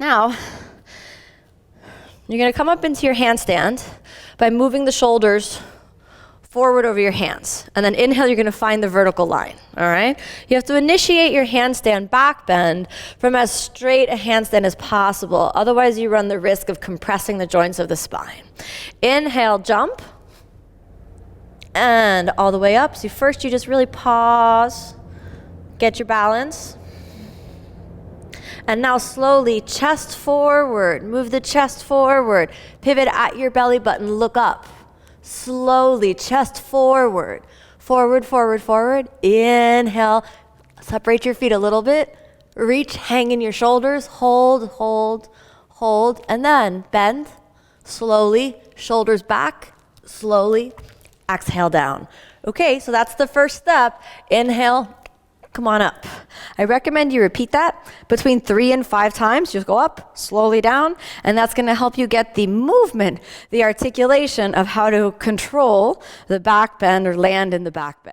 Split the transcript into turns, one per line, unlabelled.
Now, you're going to come up into your handstand by moving the shoulders forward over your hands. And then inhale, you're going to find the vertical line, all right? You have to initiate your handstand back bend from as straight a handstand as possible. Otherwise, you run the risk of compressing the joints of the spine. Inhale, jump. And all the way up. So first, you just really pause, get your balance. And now slowly, chest forward. Move the chest forward. Pivot at your belly button, look up. Slowly, chest forward. Forward, forward, forward. Inhale. Separate your feet a little bit. Reach, hang in your shoulders. Hold, hold, hold. And then bend. Slowly, shoulders back. Slowly, exhale down. Okay, so that's the first step. Inhale. Come on up. I recommend you repeat that between 3 and 5 times. Just go up, slowly down, and that's going to help you get the movement, the articulation of how to control the back bend or land in the back bend.